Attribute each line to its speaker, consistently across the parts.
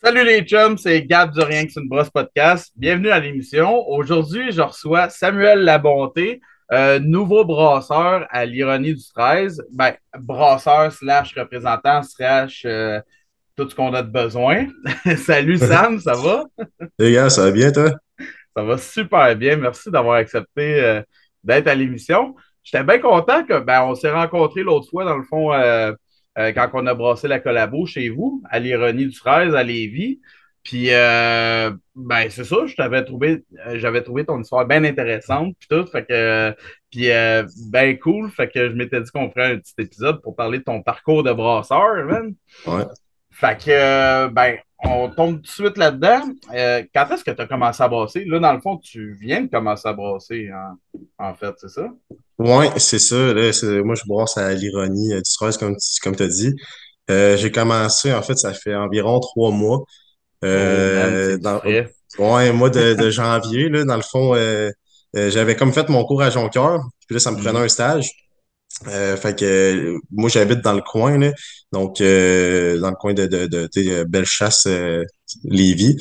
Speaker 1: Salut les chums, c'est Gab du Rien que c'est une brosse podcast. Bienvenue à l'émission. Aujourd'hui, je reçois Samuel Labonté, nouveau brasseur à l'Ironie du 13. Ben, brasseur slash représentant slash tout ce qu'on a de besoin. Salut Sam, ça va?
Speaker 2: Les gars, ça va bien, toi?
Speaker 1: Ça va super bien. Merci d'avoir accepté d'être à l'émission. J'étais bien content que on s'est rencontrés l'autre fois, dans le fond, quand on a brassé la collabo chez vous, à l'Ironie du 13, à Lévis. Puis c'est ça, j'avais trouvé ton histoire bien intéressante, puis tout, fait que bien cool, fait que je m'étais dit qu'on ferait un petit épisode pour parler de ton parcours de brasseur, man.
Speaker 2: Ouais.
Speaker 1: Fait que, on tombe tout de suite là-dedans. Quand est-ce que tu as commencé à brasser? Là, dans le fond, tu viens de commencer à brasser, en fait, c'est ça?
Speaker 2: Ouais, c'est ça. Là, moi, je brasse à l'ironie du stress, comme tu as dit. J'ai commencé, en fait, ça fait environ 3 mois.
Speaker 1: Oh, man, c'est du
Speaker 2: Dans,
Speaker 1: frais.
Speaker 2: ouais, mois de janvier, là, dans le fond, j'avais comme fait mon cours à Jonquière. Puis là, ça me prenait
Speaker 1: Mhm.
Speaker 2: un stage. Fait que moi, j'habite dans le coin, là. Donc, dans le coin de tu sais, Bellechasse, Lévis.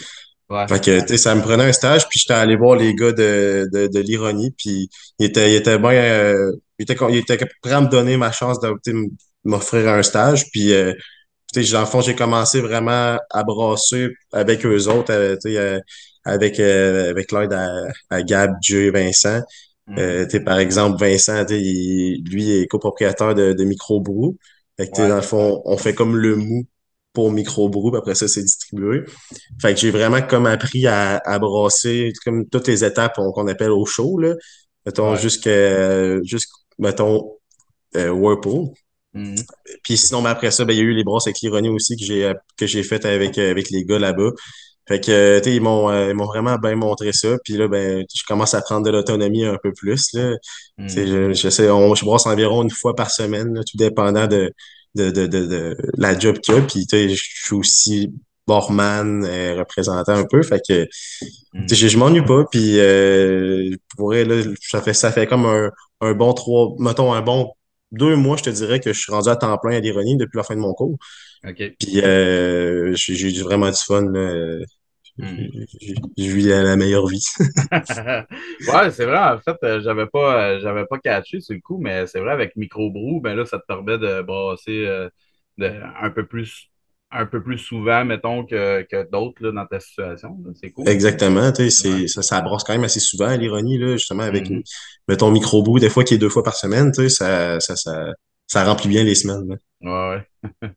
Speaker 1: Ouais.
Speaker 2: Fait que, tu sais, ça me prenait un stage, puis j'étais allé voir les gars de l'ironie, puis il était bien, il était prêt à me donner ma chance de, tu sais, m'offrir un stage, puis, tu sais, dans le fond, j'ai commencé vraiment à brasser avec eux autres, tu sais, avec l'aide à Gab, Dieu et Vincent.
Speaker 1: Mhm.
Speaker 2: Tu sais, par exemple, Vincent, tu sais, lui, il est copropriétaire de Microbrew. Fait que, tu sais, dans
Speaker 1: Ouais.
Speaker 2: le fond, on fait comme le mou pour Microbrew, puis après ça, c'est distribué. Fait que j'ai vraiment comme appris à brasser comme toutes les étapes qu'on appelle au chaud, là. Mettons,
Speaker 1: Ouais.
Speaker 2: mettons, Whirlpool.
Speaker 1: Mhm.
Speaker 2: Puis sinon, mais après ça, ben, il y a eu les brasses avec l'ironie aussi que j'ai fait avec les gars là-bas. Fait que, tu sais, ils m'ont vraiment bien montré ça. Puis là, ben, je commence à prendre de l'autonomie un peu plus, là. Tu sais,
Speaker 1: Mhm.
Speaker 2: je brasse environ une fois par semaine, là, tout dépendant de la job qu'il y a. Puis, tu sais, je suis aussi barman, représentant un peu. Fait que, tu
Speaker 1: Mhm.
Speaker 2: sais, je m'ennuie pas. Puis, pour vrai, là, ça fait comme un bon mettons, un bon 2 mois, je te dirais que je suis rendu à temps plein à l'ironie depuis la fin de mon cours.
Speaker 1: OK.
Speaker 2: Puis, j'ai vraiment du fun, là.
Speaker 1: Mhm.
Speaker 2: Je vis la meilleure vie.
Speaker 1: Ouais, c'est vrai, en fait, j'avais pas catché sur le coup, mais c'est vrai, avec Microbrew, ben là, ça te permet de brasser un un peu plus souvent, mettons, que d'autres là, dans ta situation, là. C'est cool, ça.
Speaker 2: Exactement, tu sais,
Speaker 1: Ouais.
Speaker 2: ça brosse quand même assez souvent à l'ironie, là, justement, avec,
Speaker 1: Mhm.
Speaker 2: mettons, micro-bout, des fois qui est 2 fois par semaine, tu sais, ça remplit bien les semaines, là.
Speaker 1: Ouais, ouais.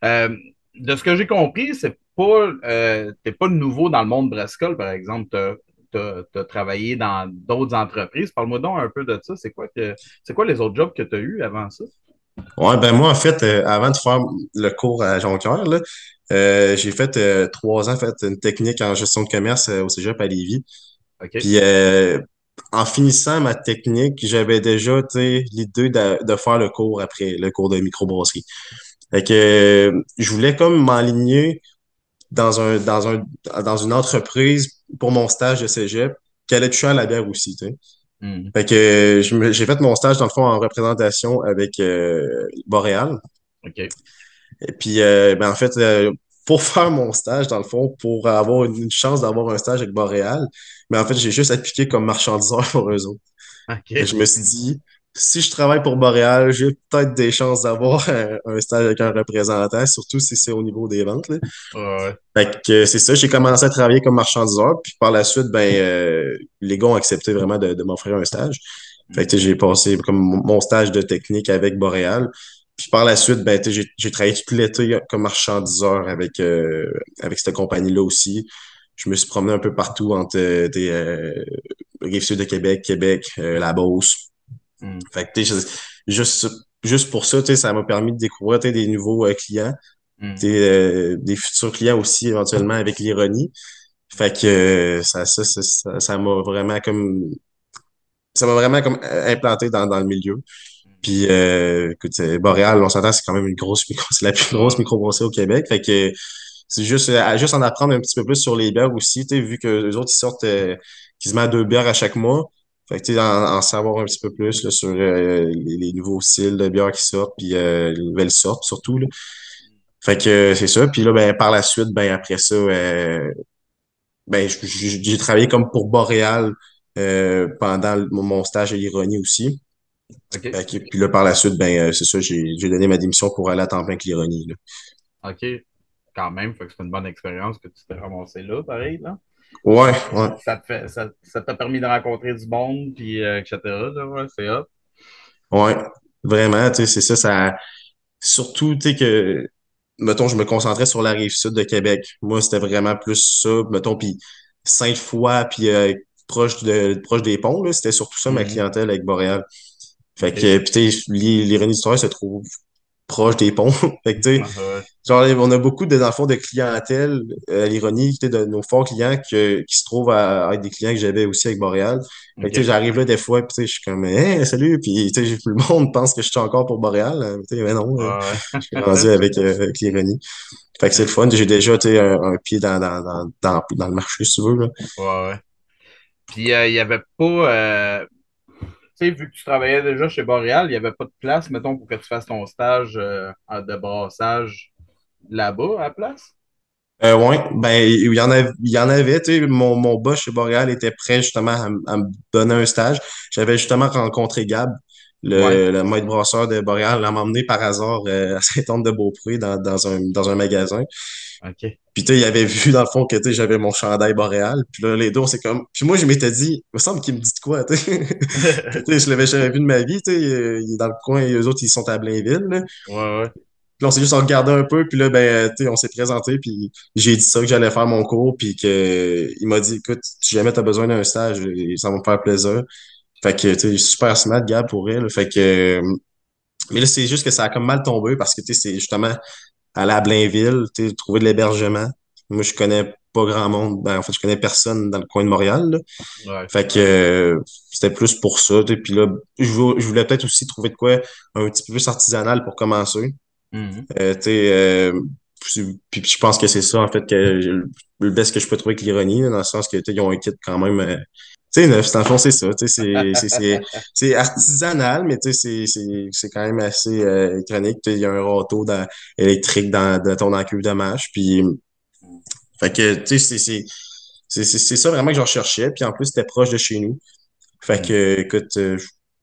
Speaker 1: Euh, de ce que j'ai compris, t'es pas nouveau dans le monde brassicole, par exemple. T'as travaillé dans d'autres entreprises. Parle-moi donc un peu de ça. C'est quoi les autres jobs que tu as eus avant ça?
Speaker 2: Ouais, ben moi, en fait, avant de faire le cours à Jonquière, là, j'ai fait 3 ans, en fait, une technique en gestion de commerce au Cégep à Lévis.
Speaker 1: OK.
Speaker 2: Puis, en finissant ma technique, j'avais déjà, tu sais, l'idée de faire le cours après, le cours de microbrasserie. Fait que je voulais comme m'aligner dans une entreprise pour mon stage de cégep qui allait toucher à la bière aussi, tu sais.
Speaker 1: Mhm.
Speaker 2: Fait que j'ai fait mon stage, dans le fond, en représentation avec Boréal.
Speaker 1: OK.
Speaker 2: Et puis, ben, en fait, pour faire mon stage, dans le fond, pour avoir une chance d'avoir un stage avec Boréal, mais en fait, j'ai juste appliqué comme marchandiseur pour eux autres. Et
Speaker 1: OK.
Speaker 2: je me suis dit, si je travaille pour Boréal, j'ai peut-être des chances d'avoir un stage avec un représentant, surtout si c'est au niveau des ventes, là.
Speaker 1: Ouais.
Speaker 2: Fait que c'est ça, j'ai commencé à travailler comme marchandiseur, puis par la suite, ben, les gars ont accepté vraiment de m'offrir un stage. Fait que tu sais, j'ai passé comme mon stage de technique avec Boréal. Puis par la suite, ben, tu sais, j'ai travaillé tout l'été comme marchandiseur avec cette compagnie-là aussi. Je me suis promené un peu partout entre des Rive-Sud de Québec, la Beauce.
Speaker 1: Mhm.
Speaker 2: Fait que tu sais, juste, juste pour ça, tu sais, ça m'a permis de découvrir tu sais, des nouveaux clients, tu
Speaker 1: Mhm.
Speaker 2: sais, des futurs clients aussi éventuellement avec l'ironie. Fait que ça m'a vraiment comme implanté dans le milieu. Puis écoute, Boréal, on s'entend, c'est quand même une grosse micro, c'est la plus grosse
Speaker 1: Ouais.
Speaker 2: microbrasserie au Québec. Fait que c'est juste en apprendre un petit peu plus sur les bières aussi, tu sais, vu que les autres ils sortent quasiment 2 bières à chaque mois. Fait que tu sais, en savoir un petit peu plus là, sur les nouveaux styles de bières qui sortent, puis les nouvelles sortes surtout là. Fait que c'est ça. Puis là, ben, par la suite, ben, après ça, ben, j'ai travaillé comme pour Boréal pendant mon stage à l'Ironie aussi.
Speaker 1: OK.
Speaker 2: Fait que, puis là, par la suite, ben, c'est ça, j'ai donné ma démission pour aller à temps plein avec l'Ironie, là.
Speaker 1: OK. Quand même, fait que c'est une bonne expérience que tu t'es ramassé là, pareil, là.
Speaker 2: Ouais, ouais,
Speaker 1: Ça t'a permis de rencontrer du monde, puis etc. Là, ouais, c'est hot.
Speaker 2: ouais. Vraiment, tu sais, c'est ça, surtout, tu sais, que, mettons, je me concentrais sur la rive sud de Québec. Moi, c'était vraiment plus ça, mettons, puis Sainte-Foy, puis proche des ponts, là, c'était surtout ça ma
Speaker 1: Mhm.
Speaker 2: clientèle avec Boréal. Fait
Speaker 1: OK.
Speaker 2: que, puis tu sais, l'ironie du travail se trouve proche des ponts. Fait que, tu sais,
Speaker 1: Ah, ouais.
Speaker 2: genre, on a beaucoup de, dans le fond, de clientèle, l'ironie, tu sais, de nos forts clients qui se trouvent à être des clients que j'avais aussi avec Boréal. Fait que, tu sais,
Speaker 1: OK.
Speaker 2: j'arrive là des fois, puis tu sais, je suis comme, hey, salut, puis tu sais, tout le monde pense que je suis encore pour Boréal. Tu sais, mais non,
Speaker 1: Ouais.
Speaker 2: je suis rendu avec l'ironie. Fait que c'est le fun. J'ai déjà, tu sais, un pied dans le marché, si tu veux, là.
Speaker 1: Ouais, ouais. Puis, il n'y avait pas, tu sais, vu que tu travaillais déjà chez Boréal, il n'y avait pas de place, mettons, pour que tu fasses ton stage de brassage là-bas, à la place?
Speaker 2: Ouais, ben, il y en avait, tu sais, mon boss chez Boréal était prêt justement à me donner un stage. J'avais justement rencontré Gab,
Speaker 1: Ouais.
Speaker 2: le maître brasseur de Boréal, il m'a emmené par hasard à Saint-Anne-de-Beaupré dans un magasin.
Speaker 1: OK.
Speaker 2: Puis tu sais, il avait vu dans le fond que tu sais, j'avais mon chandail Boréal. Puis là, les deux, c'est comme. Puis moi, je m'étais dit, il me semble qu'il me dit de quoi, tu sais. Puis tu sais, je l'avais jamais vu de ma vie, tu sais. Il est dans le coin, et eux autres, ils sont à Blainville, là.
Speaker 1: Ouais, ouais.
Speaker 2: Puis là, on s'est juste regardé un peu, puis là, ben, tu sais, on s'est présenté, puis j'ai dit ça, que j'allais faire mon cours, puis que il m'a dit, écoute, si jamais t'as besoin d'un stage, ça va me faire plaisir. Fait que, tu sais, super smart, Gab, pour elle. Fait que, mais là, c'est juste que ça a comme mal tombé, parce que, tu sais, c'est justement aller à Blainville, tu sais, trouver de l'hébergement. Moi, je connais pas grand monde, ben, en fait, je connais personne dans le coin de Montréal, là.
Speaker 1: Ouais.
Speaker 2: Fait que, c'était plus pour ça, tu sais. Puis là, je voulais peut-être aussi trouver de quoi un petit peu plus artisanal pour commencer.
Speaker 1: Mhm.
Speaker 2: Tu sais, puis je pense que c'est ça, en fait, que le best que je peux trouver avec l'ironie, là, dans le sens que, tu sais, ils ont un kit quand même, tu sais, neuf, dans le fond, c'est ça, tu sais, c'est artisanal, mais tu sais, c'est quand même assez iconique. Tu sais, il y a un râteau électrique dans la cuve de mâche, puis, fait que, tu sais, c'est ça vraiment que je recherchais, puis en plus, c'était proche de chez nous. Fait
Speaker 1: Mhm.
Speaker 2: que, écoute,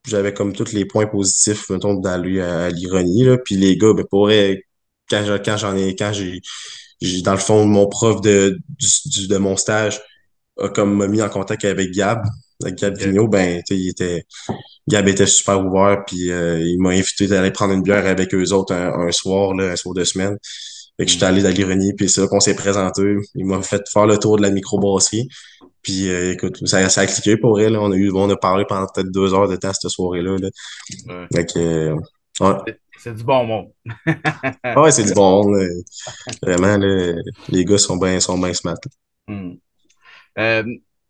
Speaker 2: j'avais comme tous les points positifs, mettons, d'aller à l'ironie, là. Puis les gars, ben, pour vrai, quand j'ai, dans le fond, mon prof de mon stage a comme m'a mis en contact avec Gab
Speaker 1: OK.
Speaker 2: Vigneault, ben, tu sais, Gab était super ouvert, puis il m'a invité d'aller prendre une bière avec eux autres un soir, là, un soir de semaine. Fait que j'étais
Speaker 1: Mhm.
Speaker 2: allé dans l'ironie, puis c'est là qu'on s'est présenté. Il m'a fait faire le tour de la microbrasserie. Puis écoute, ça a cliqué pour elle. On a parlé pendant peut-être 2 heures de temps cette soirée-là. Là.
Speaker 1: Ouais.
Speaker 2: Fait que, ouais.
Speaker 1: C'est du bon monde.
Speaker 2: Ah ouais, c'est du bon monde, là. Vraiment, là, les gars sont bien smart.
Speaker 1: Mhm. Euh,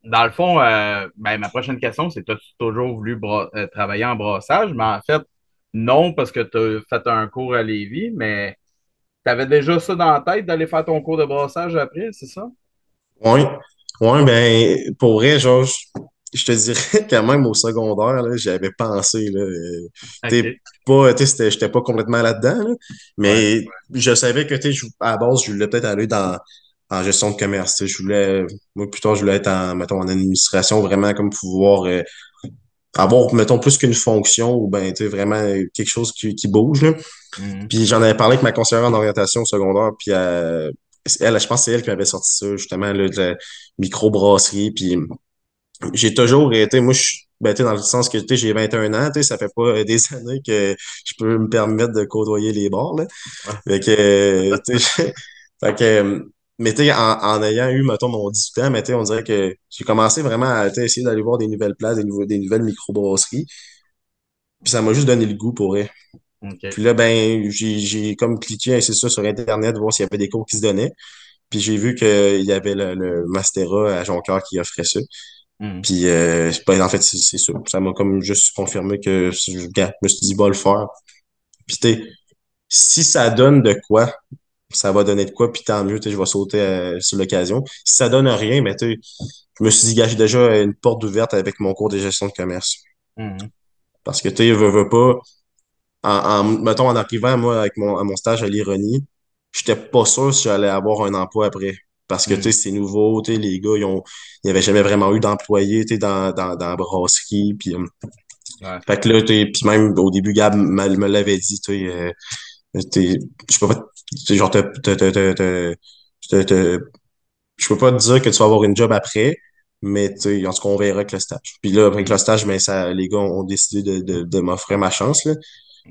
Speaker 1: dans le fond, ben, ma prochaine question, c'est: as-tu toujours voulu travailler en brassage? Mais en fait, non, parce que tu as fait un cours à Lévis, mais tu avais déjà ça dans la tête d'aller faire ton cours de brassage après, c'est ça?
Speaker 2: Ouais, ouais, ben, pour vrai, genre, je te dirais quand même au secondaire, là, j'avais pensé, là,
Speaker 1: OK.
Speaker 2: pas, j'étais pas complètement là-dedans, là,
Speaker 1: Ouais.
Speaker 2: mais je savais que, à la base, je voulais peut-être aller en gestion de commerce, tu sais, moi, plus tard, je voulais être mettons, en administration, vraiment comme pouvoir avoir, mettons, plus qu'une fonction ou ben, tu sais, vraiment quelque chose qui bouge, là.
Speaker 1: Mhm.
Speaker 2: Puis j'en avais parlé avec ma conseillère en orientation au secondaire, puis elle, je pense que c'est elle qui m'avait sorti ça, justement, là, de la microbrasserie. Puis j'ai toujours été, moi, ben, tu sais, dans le sens que, tu sais, j'ai 21 ans, tu sais, ça fait pas des années que je peux me permettre de côtoyer les bars, là.
Speaker 1: Ouais.
Speaker 2: Fait que, tu sais, fait que, mais tu sais, en ayant eu, mettons, mon 18 ans, mais tu sais, on dirait que j'ai commencé vraiment à, tu sais, essayer d'aller voir des nouvelles places, des nouvelles microbrasseries. Puis ça m'a juste donné le goût pour elle.
Speaker 1: OK.
Speaker 2: Puis là, ben, j'ai comme cliqué, c'est ça, sur Internet, voir s'il y avait des cours qui se donnaient. Puis j'ai vu qu'il y avait le Mastera à Jonquière qui offrait ça.
Speaker 1: Mhm.
Speaker 2: Puis ben, en fait, c'est ça. Ça m'a comme juste confirmé que gars, je me suis dit, va le faire. Puis tu sais, si ça donne de quoi, ça va donner de quoi, puis tant mieux, tu sais, je vais sauter sur l'occasion. Si ça donne rien, mais tu sais, je me suis dit, gars, j'ai déjà une porte ouverte avec mon cours de gestion de commerce.
Speaker 1: Mhm.
Speaker 2: Parce que tu sais, veux pas, mettons, en arrivant, moi, à mon stage à l'ironie, j'étais pas sûr si j'allais avoir un emploi après. Parce que, tu sais,
Speaker 1: Hmm.
Speaker 2: c'est nouveau, tu sais, les gars, ils avaient jamais vraiment eu d'employés, tu sais, dans la brasserie, puis
Speaker 1: Ouais.
Speaker 2: fait que là, puis même au début, Gab me l'avait dit, tu sais, je peux pas, tu sais, genre, te- je peux pas te dire que tu vas avoir une job après, mais tu sais, en tout cas, on verra avec le stage. Puis là, avec le
Speaker 1: Hmm.
Speaker 2: stage, ben, les gars ont décidé de m'offrir ma chance, là.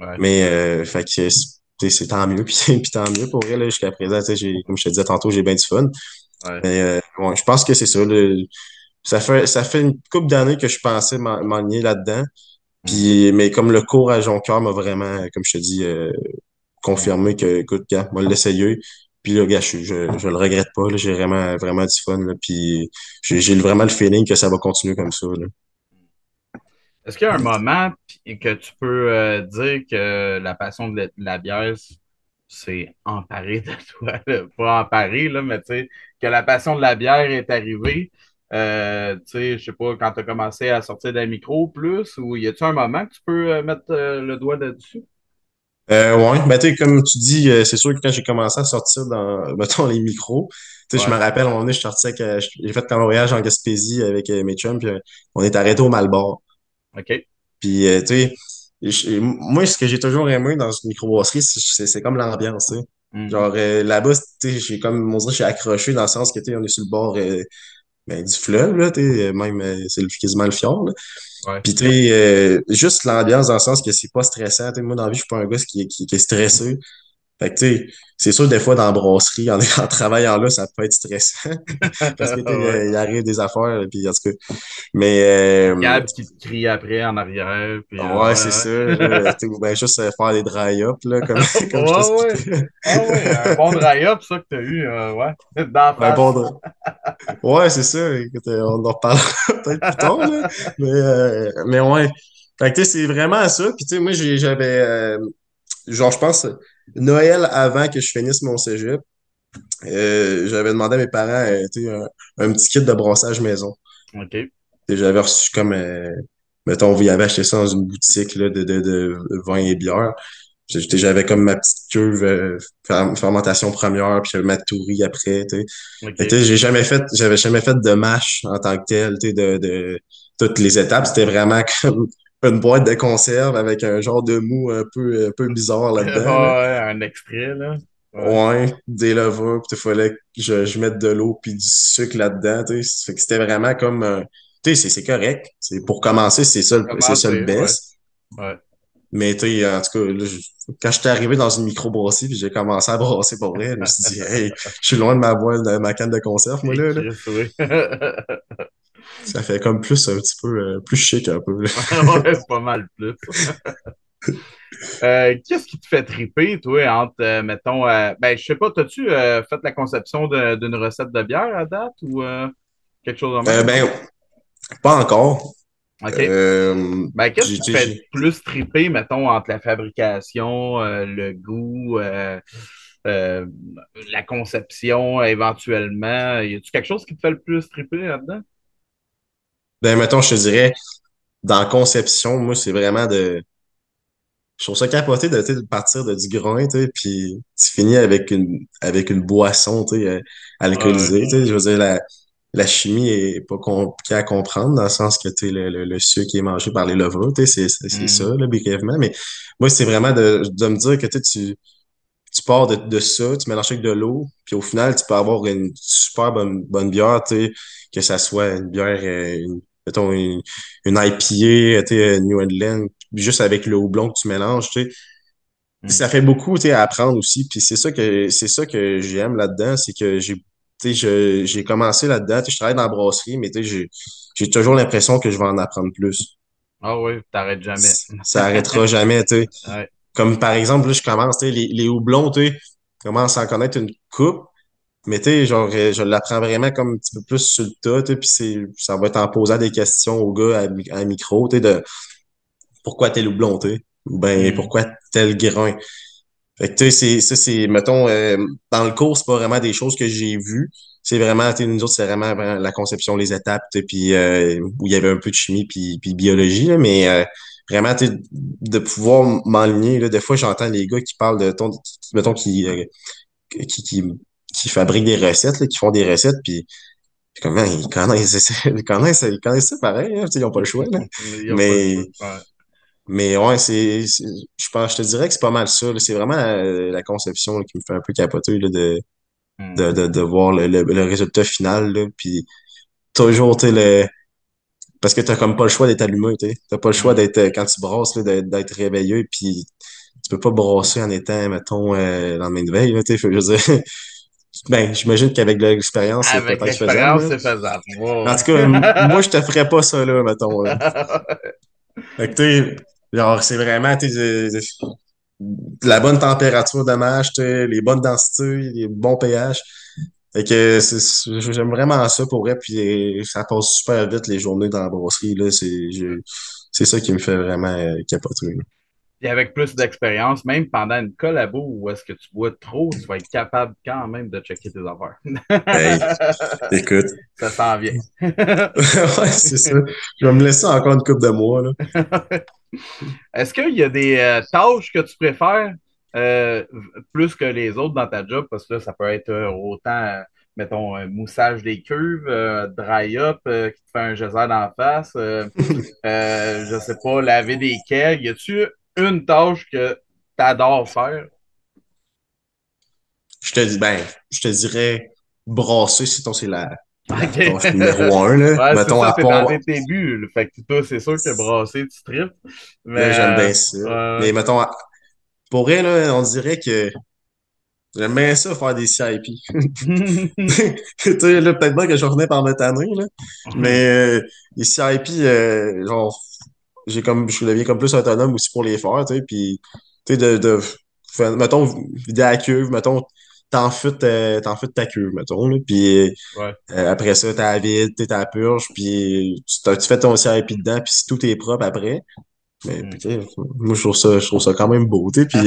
Speaker 1: Ouais.
Speaker 2: Mais, fait que, tu sais, c'est tant mieux, puis tant mieux pour vrai, là, jusqu'à présent, tu sais, comme je te disais tantôt, j'ai bien du fun.
Speaker 1: Ouais.
Speaker 2: Mais, ouais, je pense que c'est ça, ça fait une couple d'années que je pensais m'enligner là-dedans.
Speaker 1: Hmm.
Speaker 2: Puis, mais comme le cours à Jonquière m'a vraiment, comme je te dis,
Speaker 1: Hmm.
Speaker 2: confirmé que, écoute, gars, moi, l'essayer. Puis là, gars, je le regrette pas, là, j'ai vraiment, vraiment du fun, là, puis j'ai vraiment le feeling que ça va continuer comme ça, là.
Speaker 1: Est-ce qu'il y a un moment que tu peux dire que la passion de la bière s'est emparée de toi? Là? Pas emparée, là, mais tu sais, que la passion de la bière est arrivée. Tu sais, je sais pas, quand tu as commencé à sortir d'un micro plus, ou y a-tu un moment que tu peux mettre le doigt là-dessus?
Speaker 2: Ouais, ben, tu sais, comme tu dis, c'est sûr que quand j'ai commencé à sortir dans, mettons, les micros, tu sais, je
Speaker 1: Ouais,
Speaker 2: me rappelle, à un moment donné, je sortais j'ai fait un voyage en Gaspésie avec mes chums, puis on est arrêté au Malbar.
Speaker 1: OK.
Speaker 2: Puis, tu sais, moi, ce que j'ai toujours aimé dans une microbrasserie, c'est comme l'ambiance, tu sais.
Speaker 1: Mhm.
Speaker 2: Genre, là-bas, tu sais, on dirait, j'ai accroché dans le sens que, tu sais, on est sur le bord ben, du fleuve, là, tu sais, même, c'est quasiment le fjord, là.
Speaker 1: Ouais.
Speaker 2: Puis, tu sais, juste l'ambiance dans le sens que c'est pas stressant, tu sais. Moi, dans la vie, je suis pas un gars qui est stressé. Fait que, tu sais, c'est sûr, des fois, dans la brasserie, en travaillant là, ça peut être stressant. Parce que, tu sais,
Speaker 1: Ouais.
Speaker 2: il arrive des affaires, puis en tout cas. Mais,
Speaker 1: Gab qui te crie après en arrière, puis
Speaker 2: ouais, c'est
Speaker 1: ouais,
Speaker 2: ça. Là, tu sais, ou bien juste faire des dry-up, là, comme,
Speaker 1: ouais.
Speaker 2: comme je
Speaker 1: Ouais, ouais.
Speaker 2: t'expliquais.
Speaker 1: Ah ouais, un bon dry-up, ça que t'as eu, ouais, d'en
Speaker 2: Un bon
Speaker 1: face.
Speaker 2: dry. Ouais, c'est ça. Écoute, on en reparlera peut-être plus tard, là. Mais ouais. Fait que, tu sais, c'est vraiment ça. Puis, tu sais, moi, j'avais, genre, je pense, Noël avant que je finisse mon cégep, j'avais demandé à mes parents, tu sais, un petit kit de brassage maison.
Speaker 1: OK.
Speaker 2: Et j'avais reçu comme, mettons, vous y avez acheté ça dans une boutique là, de vin et bière. J'avais comme ma petite cuve fermentation première, puis j'avais ma tourie après, tu sais. Fait que,
Speaker 1: OK.
Speaker 2: tu sais, j'avais jamais fait de mâche en tant que tel, tu sais, de toutes les étapes. C'était vraiment comme une boîte de conserve avec un genre de mou un peu bizarre
Speaker 1: Ouais,
Speaker 2: là-dedans, là.
Speaker 1: un extrait, là. Ouais.
Speaker 2: Ouais, des levures, puis il fallait que je mette de l'eau puis du sucre là-dedans, tu sais. Fait que c'était vraiment comme, tu sais, c'est correct. C'est pour commencer,
Speaker 1: Pour
Speaker 2: c'est ça le
Speaker 1: commencer, ouais.
Speaker 2: best.
Speaker 1: Ouais.
Speaker 2: Mais tu sais, en tout cas, là, quand j'étais arrivé dans une microbrasserie puis j'ai commencé à brasser pour vrai, je me suis dit, hey, je suis loin de ma boîte, de ma canne de conserve, moi
Speaker 1: Et
Speaker 2: là.
Speaker 1: Chris, oui.
Speaker 2: Ça fait comme plus un petit peu plus chic un peu, là.
Speaker 1: Ouais, pas mal plus. Qu'est-ce qui te fait triper, toi, entre, mettons, ben, je sais pas, t'as-tu fait la conception d'une recette de bière à date ou quelque chose de même?
Speaker 2: Ben, pas encore.
Speaker 1: OK. Ben, qu'est-ce qui te
Speaker 2: Tu sais,
Speaker 1: fait plus triper, mettons, entre la fabrication, le goût, euh, la conception, éventuellement? Y a-tu quelque chose qui te fait le plus triper là-dedans?
Speaker 2: ben, mettons, je te dirais, dans la conception, moi, c'est vraiment je trouve ça capoté de, tu sais, de partir de du grain, tu sais, puis tu finis avec une boisson, tu sais,
Speaker 1: Ah ouais.
Speaker 2: alcoolisée, tu sais. Je veux dire, la chimie est pas compliquée à comprendre dans le sens que, tu sais, le sucre qui est mangé par les levures, tu sais, c'est ça,
Speaker 1: Mhm.
Speaker 2: là, brièvement. Mais moi, c'est vraiment de me dire que, tu sais, tu pars de ça, tu mélanges avec de l'eau, puis au final, tu peux avoir une super bonne bière, tu sais, que ça soit une bière, mettons, une IPA, tu sais, New England, juste avec le houblon que tu mélanges, tu sais.
Speaker 1: Mhm.
Speaker 2: Ça fait beaucoup, tu sais, à apprendre aussi, puis c'est ça que j'aime là-dedans, c'est que tu sais, j'ai commencé là-dedans, tu sais, je travaille dans la brasserie, mais tu sais, j'ai toujours l'impression que je vais en apprendre plus.
Speaker 1: Ah oui, t'arrêtes jamais.
Speaker 2: Ça arrêtera jamais, tu sais.
Speaker 1: Ouais.
Speaker 2: Comme par exemple, là, je commence, tu sais, les houblons, tu sais, je commence à en connaître une coupe, mais tu sais, genre, je l'apprends vraiment comme un petit peu plus sur le tas, tu sais, puis ça va être en posant des questions au gars à un micro, tu sais, de pourquoi tel houblon, tu sais, ou ben
Speaker 1: Mhm.
Speaker 2: pourquoi tel grain. Fait que tu sais, mettons, dans le cours, c'est pas vraiment des choses que j'ai vues. C'est vraiment, tu sais, nous autres, c'est vraiment la conception, les étapes, tu sais, puis où il y avait un peu de chimie puis de biologie, là, mais vraiment, tu sais, de pouvoir m'enligner, là, des fois, j'entends les gars qui parlent mettons, qui fabriquent des recettes, là, qui font des recettes, puis comment ils connaissent ça pareil, hein, tu sais, ils n'ont pas le choix, là.
Speaker 1: Il n'y a pas le choix.
Speaker 2: Mais,
Speaker 1: Ouais.
Speaker 2: mais ouais, je te dirais que c'est pas mal ça, là. C'est vraiment la conception là, qui me fait un peu capoter là,
Speaker 1: Hmm.
Speaker 2: de voir le résultat final, là, puis toujours, tu sais, parce que t'as comme pas le choix d'être allumé, tu sais. T'as pas le choix
Speaker 1: Hmm.
Speaker 2: d'être, quand tu brasses, là, d'être réveillé, puis tu peux pas brasser en étant, mettons, lendemain de veille, là, tu sais. Je veux dire, ben, j'imagine qu'avec de l'expérience, c'est
Speaker 1: Avec
Speaker 2: peut-être faisable,
Speaker 1: l'expérience,
Speaker 2: là.
Speaker 1: c'est faisable.
Speaker 2: En
Speaker 1: Ouais,
Speaker 2: tout cas, moi, je te ferais pas ça, là, mettons.
Speaker 1: ouais.
Speaker 2: Fait que, tu sais, genre, c'est vraiment, tu sais, la bonne température de mâche, tu sais, les bonnes densités, les bons pH. Fait que j'aime vraiment ça pour vrai, puis ça passe super vite les journées dans la brasserie, là. C'est ça qui me fait vraiment capoter, là.
Speaker 1: Puis avec plus d'expérience, même pendant une collabo où est-ce que tu bois trop, tu vas être capable quand même de checker tes affaires.
Speaker 2: Hey, écoute.
Speaker 1: Ça s'en vient.
Speaker 2: Ouais, c'est ça. Je vais me laisser encore une couple de mois, là.
Speaker 1: Est-ce qu'il y a des tâches que tu préfères euh, plus que les autres dans ta job? Parce que là, ça peut être autant, mettons, moussage des cuves, dry-up qui te fait un geyser d'en face, je sais pas, laver des kegs. Y a-tu une tâche que tu adores faire?
Speaker 2: Je te dirais brasser, sinon c'est la
Speaker 1: OK.
Speaker 2: tâche numéro un, là.
Speaker 1: Ouais, c'est
Speaker 2: Mettons,
Speaker 1: ça,
Speaker 2: à
Speaker 1: t'es dans
Speaker 2: part,
Speaker 1: tes débuts. Là. Fait que toi, c'est sûr que brasser, tu tripes. Mais,
Speaker 2: là, j'aime bien ça.
Speaker 1: ouais.
Speaker 2: Mais mettons, pour elle, là, on dirait que j'aime bien ça faire des CIP. Tu sais, là, peut-être pas que je revenais par me tanner, là. Mais les CIP, genre, je deviens comme plus autonome aussi pour les faire, tu sais. Puis, tu sais, mettons, vider la cuve, mettons, t'en fûtes ta cuve, mettons, là. Puis,
Speaker 1: Ouais.
Speaker 2: après ça, t'as la vide, t'as la purge, puis tu fais ton CIP dedans, puis si tout est propre après, mais
Speaker 1: Hmm.
Speaker 2: tu sais, moi je trouve ça quand même beau, tu sais, puis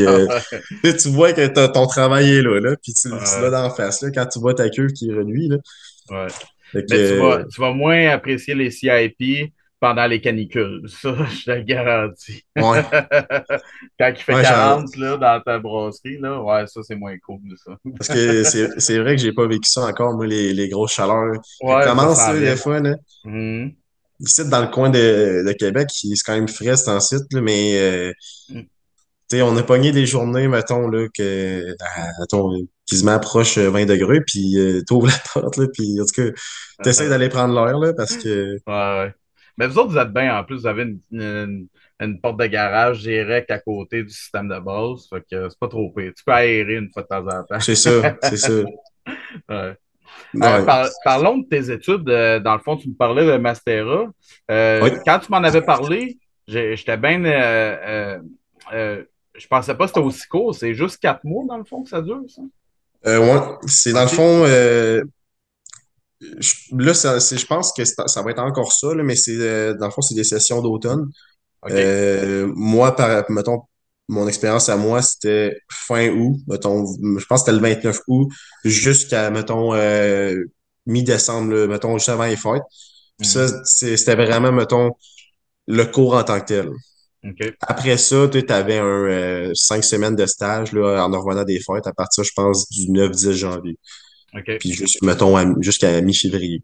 Speaker 2: tu sais, tu vois que ton travail est là, puis tu l'as
Speaker 1: Ouais.
Speaker 2: d'en face, là, quand tu vois ta queue qui reluit, là.
Speaker 1: Ouais.
Speaker 2: Fait que,
Speaker 1: Mais tu vas moins apprécier les CIP pendant les canicules. Ça, je te le garantis.
Speaker 2: ouais,
Speaker 1: Quand il fait
Speaker 2: ouais,
Speaker 1: 40 là, dans ta brasserie, là, ouais, ça, c'est moins cool, ça.
Speaker 2: parce que c'est vrai que j'ai pas vécu ça encore, moi, les grosses chaleurs. Ça
Speaker 1: Ouais, ça
Speaker 2: commence,
Speaker 1: s'en
Speaker 2: là,
Speaker 1: vient.
Speaker 2: des fois, là.
Speaker 1: Mhm.
Speaker 2: Ici, dans le coin de Québec, c'est quand même frais, c'est en site, là, mais tu sais, on a pogné des journées, mettons, là, mettons, quasiment proche 20 degrés, puis t'ouvres la porte, là, puis en tout cas, t'essayes d'aller prendre l'air, là, parce que
Speaker 1: Ouais, ouais. Mais vous autres, vous êtes bien. En plus, vous avez une porte de garage direct à côté du système de base. Fait que c'est pas trop pire. Tu peux aérer une fois de temps en temps.
Speaker 2: c'est ça, c'est ça.
Speaker 1: Ouais.
Speaker 2: Ouais.
Speaker 1: Parlons de tes études. Dans le fond, tu me parlais de Mastera.
Speaker 2: Oui.
Speaker 1: Quand tu m'en avais parlé, j'étais bien. Je pensais pas que c'était aussi court. C'est juste 4 mois, dans le fond, que ça dure, ça?
Speaker 2: Ouais. C'est dans le
Speaker 1: OK.
Speaker 2: fond, là, je pense que ça va être encore ça, là, mais dans le fond, c'est des sessions d'automne.
Speaker 1: OK.
Speaker 2: Moi, mettons, mon expérience à moi, c'était fin août, mettons, je pense que c'était le 29 août, jusqu'à, mettons, mi-décembre, là, mettons, juste avant les fêtes. Puis ça,
Speaker 1: Mhm.
Speaker 2: c'était vraiment, mettons, le cours en tant que tel.
Speaker 1: OK.
Speaker 2: Après ça, tu avais 5 semaines de stage là, en revenant des fêtes à partir, je pense, du 9-10 janvier.
Speaker 1: OK.
Speaker 2: Puis mettons, jusqu'à mi-février.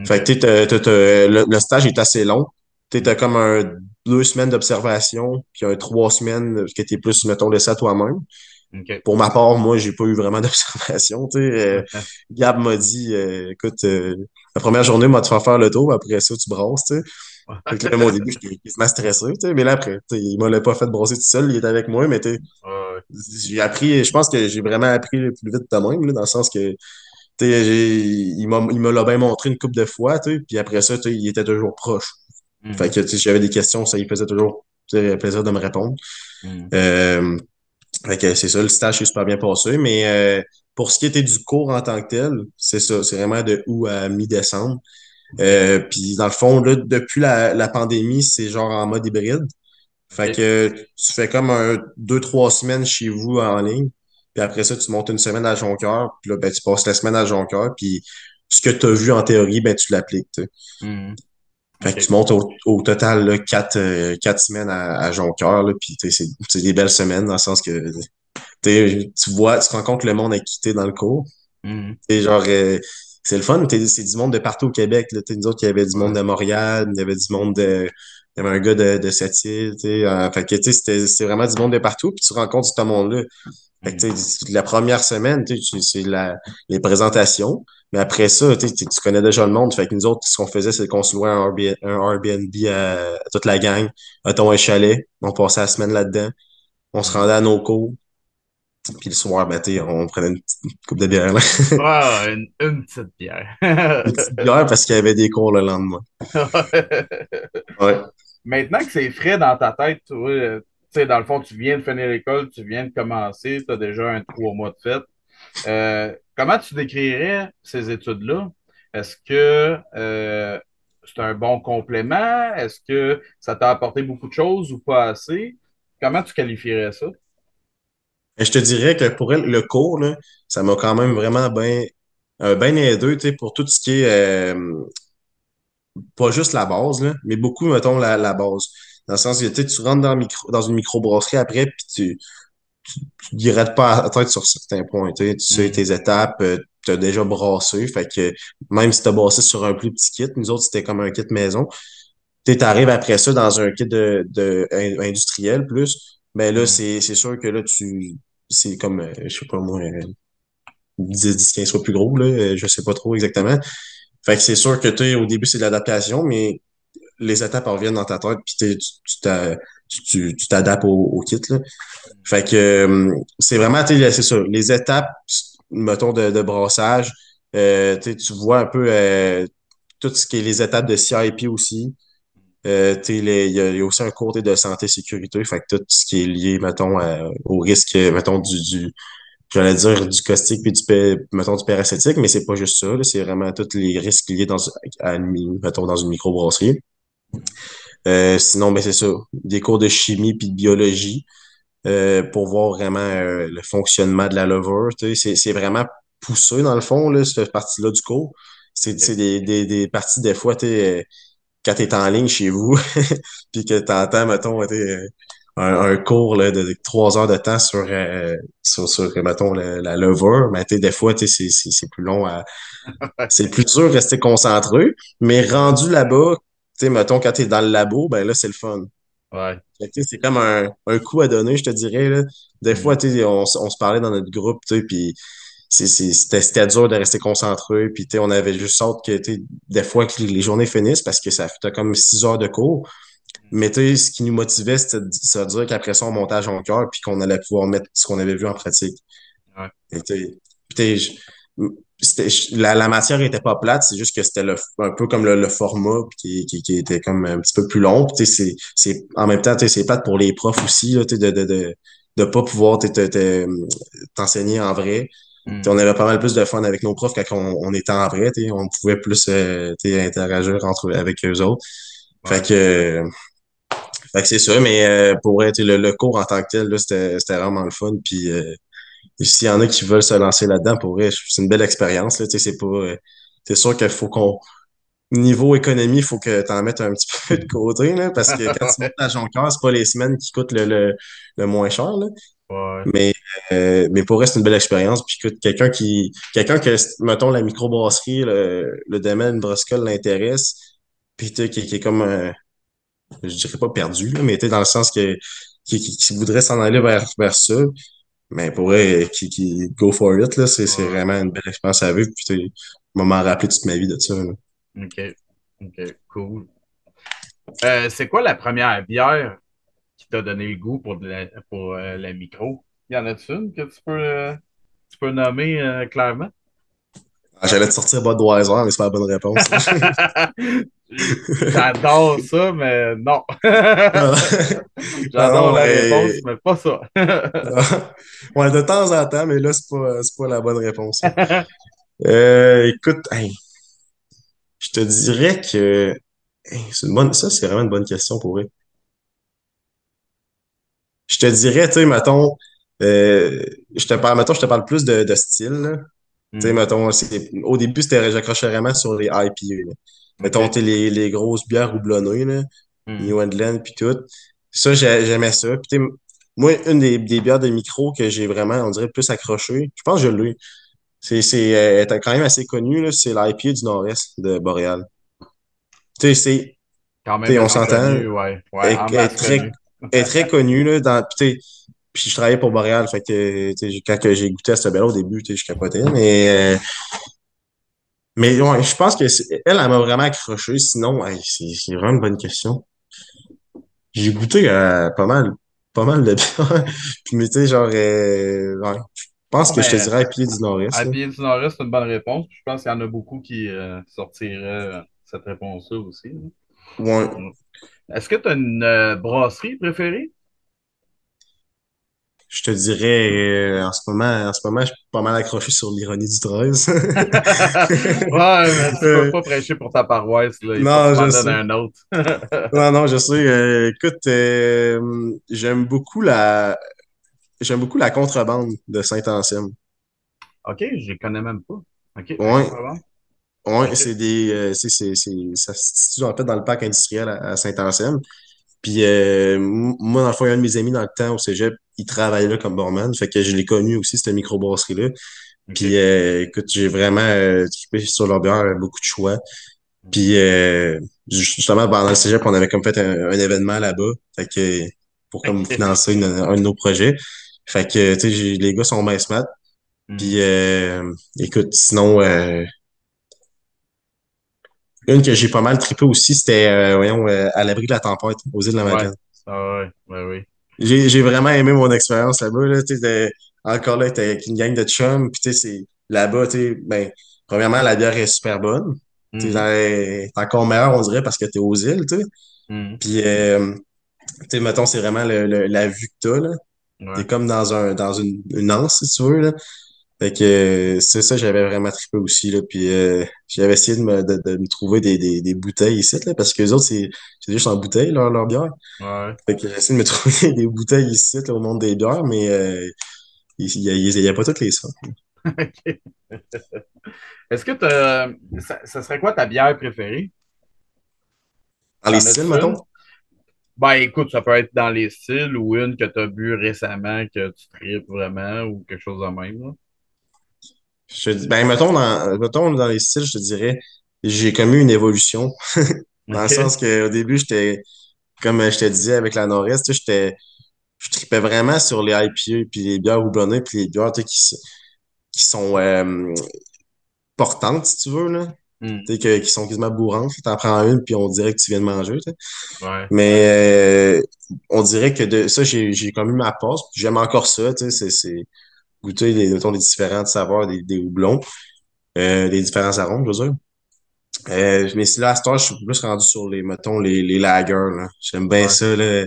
Speaker 2: Fait
Speaker 1: OK.
Speaker 2: que le stage est assez long. Tu as comme 2 semaines d'observation, puis 3 semaines que tu es plus, mettons, laissé à toi-même.
Speaker 1: OK.
Speaker 2: Pour ma part, moi, j'ai pas eu vraiment d'observation. Gab m'a dit, écoute, la première journée, moi, tu vas faire le tour, après ça, tu brasses, tu sais. Fait que là, moi, au début, j'étais quasiment stressé, tu sais, mais là, après, tu sais, il m'a pas fait brasser tout seul, il était avec moi, mais
Speaker 1: Ouais.
Speaker 2: j'ai appris, je pense que j'ai vraiment appris le plus vite de même, là, dans le sens que, tu sais, il me l'a bien montré une couple de fois, tu sais, puis après ça, tu sais, il était toujours proche. Fait
Speaker 1: Mhm.
Speaker 2: que, tu sais, si j'avais des questions, ça, il faisait toujours, tu sais, plaisir de me répondre.
Speaker 1: Mhm.
Speaker 2: Euh, Fait que c'est ça, le stage s'est super bien passé, mais pour ce qui était du cours en tant que tel, c'est ça, c'est vraiment de août à mi-décembre.
Speaker 1: OK.
Speaker 2: Puis dans le fond, là, depuis la pandémie, c'est genre en mode hybride. Fait
Speaker 1: OK.
Speaker 2: que tu fais comme 2-3 semaines chez vous en ligne. Puis après ça, tu montes une semaine à Jonquière. Puis là, ben, tu passes la semaine à Jonquière. Puis ce que tu as vu en théorie, ben, tu l'appliques, tu sais.
Speaker 1: Mhm.
Speaker 2: Fait que
Speaker 1: OK.
Speaker 2: tu montes au total là, 4 semaines à Jonquière. Là, puis tu sais, c'est des belles semaines dans le sens que Tu vois, tu rencontres le monde à qui t'es dans le cours.
Speaker 1: Mhm.
Speaker 2: Et genre, c'est le fun, c'est du monde de partout au Québec. Là, nous autres, il y avait du monde
Speaker 1: Ouais.
Speaker 2: de Montréal, il y avait du monde de. Il y avait un gars de Sept-Îles, fait que, c'était vraiment du monde de partout, puis tu rencontres ce monde-là. Fait que,
Speaker 1: Mhm.
Speaker 2: la première semaine, c'est les présentations, mais après ça, tu connais déjà le monde. Fait que nous autres, ce qu'on faisait, c'est qu'on se louait un Airbnb à toute la gang, mettons un chalet, on passait la semaine là-dedans, on se
Speaker 1: Mhm.
Speaker 2: rendait à nos cours, puis le soir, ben, on prenait une petite coupe de bière, là.
Speaker 1: Ah, une petite bière.
Speaker 2: Une petite bière parce qu'il y avait des cours le lendemain. Ouais.
Speaker 1: Maintenant que c'est frais dans ta tête, tu sais, dans le fond, tu viens de finir l'école, tu viens de commencer, tu as déjà 3 mois de fête. Comment tu décrirais ces études-là? Est-ce que c'est un bon complément? Est-ce que ça t'a apporté beaucoup de choses ou pas assez? Comment tu qualifierais ça?
Speaker 2: Et je te dirais que pour elle, le cours, là, ça m'a quand même vraiment bien aidé, pour tout ce qui est pas juste la base, là, mais beaucoup, mettons, la base. Dans le sens que tu rentres dans une microbrasserie après, puis tu n'irais pas à tête sur certains points. Tu sais
Speaker 1: Mhm.
Speaker 2: tes étapes, tu as déjà brassé. Fait que même si tu as brassé sur un plus petit kit, nous autres, c'était comme un kit maison. Tu arrives après ça dans un kit industriel plus. Mais là,
Speaker 1: Mhm.
Speaker 2: c'est sûr que là, c'est comme, je sais pas moi, 10, 15 fois plus gros, là, je sais pas trop exactement. Fait que c'est sûr que au début, c'est de l'adaptation, mais les étapes reviennent dans ta tête, puis tu t'adaptes au kit, là. Fait que c'est vraiment, c'est ça, les étapes, mettons, de brassage, tu vois un peu tout ce qui est les étapes de CIP aussi. Il y a aussi un cours de santé sécurité, fait que tout ce qui est lié, mettons, au risque, mettons, j'allais dire du caustique puis mettons, du paracétique, mais c'est pas juste ça, là, c'est vraiment tous les risques liés mettons, dans une microbrasserie. Sinon, ben, c'est ça, des cours de chimie puis de biologie pour voir vraiment le fonctionnement de la levure. C'est vraiment poussé dans le fond, là, cette partie-là du cours. C'est
Speaker 1: OK.
Speaker 2: des parties, des fois, quand tu es en ligne chez vous, puis que tu entends, mettons, un cours là, de 3 heures de temps sur mettons, la levure, mais des fois, c'est plus long c'est plus dur de rester concentré, mais rendu là-bas, mettons, quand tu es dans le labo, ben là, c'est le fun.
Speaker 1: Ouais.
Speaker 2: Fait que, c'est comme un coup à donner, je te dirais, là. Des fois,
Speaker 1: Mhm.
Speaker 2: on se parlait dans notre groupe, puis c'était dur de rester concentré, puis on avait juste hâte que, des fois, que les journées finissent parce que ça fait comme 6 heures de cours. Mais ce qui nous motivait, c'était de se dire qu'après ça, on montait à Jonquière, puis qu'on allait pouvoir mettre ce qu'on avait vu en pratique.
Speaker 1: Ouais.
Speaker 2: Et puis, la matière était pas plate, c'est juste que c'était un peu comme le format puis qui était comme un petit peu plus long. Puis, en même temps, c'est plate pour les profs aussi là, de pas pouvoir t'enseigner en vrai. On
Speaker 1: Mhm.
Speaker 2: avait pas mal plus de fun avec nos profs quand on était en vrai, on pouvait plus interagir avec eux autres. Fait
Speaker 1: Ouais.
Speaker 2: que, euh, fait que c'est ça, mais pour être le cours en tant que tel, là, c'était vraiment le fun. Puis s'il y en a qui veulent se lancer là-dedans, pour vrai, c'est une belle expérience. Là, c'est pas. C'est sûr qu'il faut qu'on. Niveau économie, il faut que tu en mettes un petit peu de côté, là, parce que quand tu montes à Jonquière, c'est pas les semaines qui coûtent le moins cher. Là.
Speaker 1: Ouais.
Speaker 2: Mais pour vrai, c'est une belle expérience. Puis écoute, quelqu'un que, mettons, la microbrasserie, le domaine brassicole l'intéresse, puis qui est comme je dirais pas perdu, là, mais dans le sens qui voudrait s'en aller vers ça. Mais pour vrai, qui go for it, là, c'est
Speaker 1: Ouais.
Speaker 2: vraiment une belle expérience à vivre. Puis, je vais m'en rappeler toute ma vie de ça, là.
Speaker 1: OK. OK. Cool. C'est quoi la première bière qui t'a donné le goût pour la micro? Y en a-tu une que tu peux nommer clairement?
Speaker 2: Ah, j'allais te sortir Budweiser, mais c'est pas la bonne réponse.
Speaker 1: J'adore ça, mais non.
Speaker 2: Non, non,
Speaker 1: J'adore
Speaker 2: non,
Speaker 1: la réponse, mais pas ça.
Speaker 2: non. Ouais, de temps en temps, mais là, c'est pas la bonne réponse. Écoute, hey, je te dirais que hey, ça, c'est vraiment une bonne question pour vrai. Je te dirais, mettons, je te parle plus de style, là.
Speaker 1: Hmm.
Speaker 2: Mettons, au début, j'accrochais vraiment sur les IPA, là. Mettons,
Speaker 1: OK.
Speaker 2: les grosses bières houblonnées, là,
Speaker 1: Hmm.
Speaker 2: New England, puis tout. Ça, j'aimais ça. Puis, moi, une des bières de micro que j'ai vraiment, on dirait, plus accroché, je pense que je l'ai. Elle est quand même assez connue, là, c'est l'IPA du Nord-Est de Boréal. Tu sais,
Speaker 1: Quand
Speaker 2: tu
Speaker 1: même
Speaker 2: sais, on
Speaker 1: assez
Speaker 2: s'entend,
Speaker 1: connu, ouais. Ouais, en
Speaker 2: elle
Speaker 1: masse connu.
Speaker 2: est très connue, là, puis je travaillais pour Boréal, fait que, tu sais, quand que j'ai goûté à cette bière au début, tu sais, je capotais, mais ouais, je pense que elle m'a vraiment accroché, sinon, hey, c'est vraiment une bonne question. J'ai goûté à pas mal de bières, puis mais tu sais, genre, ouais, je pense
Speaker 1: Bon,
Speaker 2: que je te
Speaker 1: ben,
Speaker 2: dirais à pied du Nord-Est,
Speaker 1: à
Speaker 2: là.
Speaker 1: pied du Nord-Est, c'est une bonne réponse. Je pense qu'il y en a beaucoup qui sortiraient cette réponse-là aussi, là.
Speaker 2: Ouais.
Speaker 1: Mm. Est-ce que tu as une brasserie préférée?
Speaker 2: Je te dirais, en ce moment, je suis pas mal accroché sur l'ironie du 13.
Speaker 1: Ouais, mais tu peux
Speaker 2: Euh,
Speaker 1: pas prêcher pour ta paroisse, là. Il faut que tu
Speaker 2: non,
Speaker 1: m'en
Speaker 2: je
Speaker 1: donnes
Speaker 2: sais.
Speaker 1: un autre.
Speaker 2: Non, non, je sais. Écoute, j'aime beaucoup la contrebande de Saint-Anselme.
Speaker 1: OK, je les connais même pas. OK, la
Speaker 2: Ouais,
Speaker 1: contrebande.
Speaker 2: ouais,
Speaker 1: OK.
Speaker 2: ça se situe en fait dans le parc industriel à Saint-Anselme. Puis moi, dans le fond, il y a un de mes amis dans le temps au cégep, il travaillait là comme barman. Fait que je l'ai connu aussi, cette microbrasserie-là. Puis
Speaker 1: OK.
Speaker 2: écoute, j'ai vraiment trippé sur leur bière, beaucoup de choix. Puis justement, pendant le cégep, on avait comme fait un événement là-bas. Fait que pour comme
Speaker 1: OK.
Speaker 2: financer un de nos projets. Fait que tu sais, les gars sont bien smart. Puis
Speaker 1: Mhm.
Speaker 2: écoute, sinon une que j'ai pas mal trippé aussi, c'était voyons, à l'abri de la tempête, aux îles de la
Speaker 1: Ouais.
Speaker 2: Madeleine.
Speaker 1: Ah ouais, ouais, oui.
Speaker 2: J'ai vraiment aimé mon expérience là-bas. Là, tu sais, encore là, t'es avec une gang de chums. Puis tu sais, c'est là-bas, tu sais, ben, premièrement, la bière est super bonne. Tu sais,
Speaker 1: Mhm.
Speaker 2: t'es encore meilleur, on dirait, parce que t'es aux îles, tu sais.
Speaker 1: Mhm.
Speaker 2: Puis, tu sais, mettons, c'est vraiment la vue que t'as, là. T'es
Speaker 1: Ouais.
Speaker 2: comme dans une anse, si tu veux, là. Fait que c'est ça, j'avais vraiment trippé aussi, là. Puis, j'avais essayé de me trouver des bouteilles ici, là, parce que les autres, c'est juste en bouteille, leur bière.
Speaker 1: Ouais.
Speaker 2: Fait que j'ai essayé de me trouver des bouteilles ici, là, au monde des bières, mais il y a pas toutes les sortes.
Speaker 1: OK. Est-ce que ça serait quoi ta bière préférée?
Speaker 2: Dans les
Speaker 1: T'en
Speaker 2: styles,
Speaker 1: as-tu
Speaker 2: mettons,
Speaker 1: une? Ben écoute, ça peut être dans les styles ou une que tu as bu récemment que tu tripes vraiment ou quelque chose de même, là.
Speaker 2: ben, mettons, dans les styles, je te dirais, j'ai commis une évolution. Dans le
Speaker 1: OK?
Speaker 2: sens que au début, comme je te disais avec la Nord-Est, tu sais, je tripais vraiment sur les IPA, puis les bières houblonnées, puis les bières, tu sais, qui sont portantes, si tu veux, là.
Speaker 1: Hmm.
Speaker 2: Tu sais, qui sont quasiment bourrantes. T'en prends une, puis on dirait que tu viens de manger, tu sais.
Speaker 1: Ouais.
Speaker 2: Mais on dirait que de ça, j'ai comme eu ma passe. Puis j'aime encore ça, tu sais, c'est goûter mettons, les différentes saveurs des houblons, des différents arômes, je veux dire. Mais si là, à cette heure, je suis plus rendu sur mettons, les lagers, là. J'aime bien
Speaker 1: Ouais.
Speaker 2: ça, là.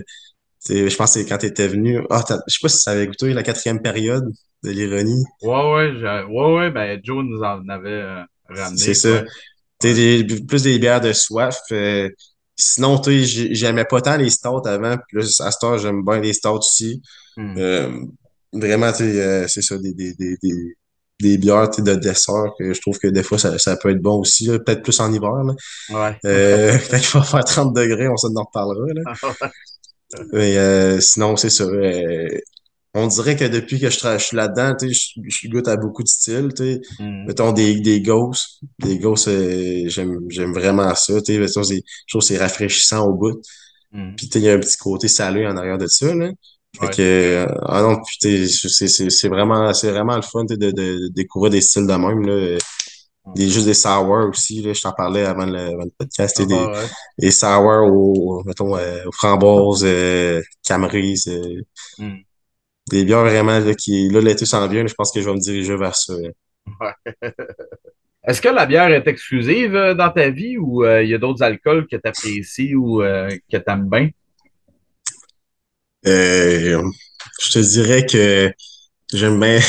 Speaker 2: Je pense que c'est quand t'étais venu. Ah, je sais pas si ça avait goûté la quatrième période de l'ironie.
Speaker 1: Ouais, ben Joe nous en avait
Speaker 2: C'est
Speaker 1: ramené,
Speaker 2: ça.
Speaker 1: ouais.
Speaker 2: Tu sais,
Speaker 1: Ouais.
Speaker 2: plus des bières de soif. Sinon, tu sais, j'aimais pas tant les stouts avant. Puis là, à cette heure, j'aime bien les stouts aussi.
Speaker 1: Hmm.
Speaker 2: Euh, vraiment, tu sais, c'est ça, des bières, tu sais, de dessert que je trouve que des fois, ça peut être bon aussi, là. Peut-être plus en hiver, là.
Speaker 1: Ouais.
Speaker 2: Quand il va faire 30 degrés, on s'en en reparlera, là. Mais sinon, c'est ça. On dirait que depuis que je suis là-dedans, tu sais, je goûte à beaucoup de styles, tu sais.
Speaker 1: Hmm.
Speaker 2: Mettons des ghosts. Des ghosts, j'aime vraiment ça, tu sais. Mettons, je trouve que c'est rafraîchissant au bout.
Speaker 1: Hmm.
Speaker 2: Puis, tu sais, il y a un petit côté salé en arrière de ça, là. Fait
Speaker 1: Ouais.
Speaker 2: que, ah non, puis, tu sais, c'est vraiment le fun, tu sais, de découvrir des styles de même, là.
Speaker 1: Hmm.
Speaker 2: Juste des sour aussi, là. Je t'en parlais avant le podcast, tu sais,
Speaker 1: Ah, ouais.
Speaker 2: des sour mettons, aux framboises, camerise,
Speaker 1: Hmm.
Speaker 2: des bières vraiment, là, l'été s'en vient, là, je pense que je vais me diriger vers ça.
Speaker 1: Ouais. Est-ce que la bière est exclusive dans ta vie ou il y a d'autres alcools que tu apprécies ou que tu aimes bien?
Speaker 2: Euh, je te dirais que j'aime bien,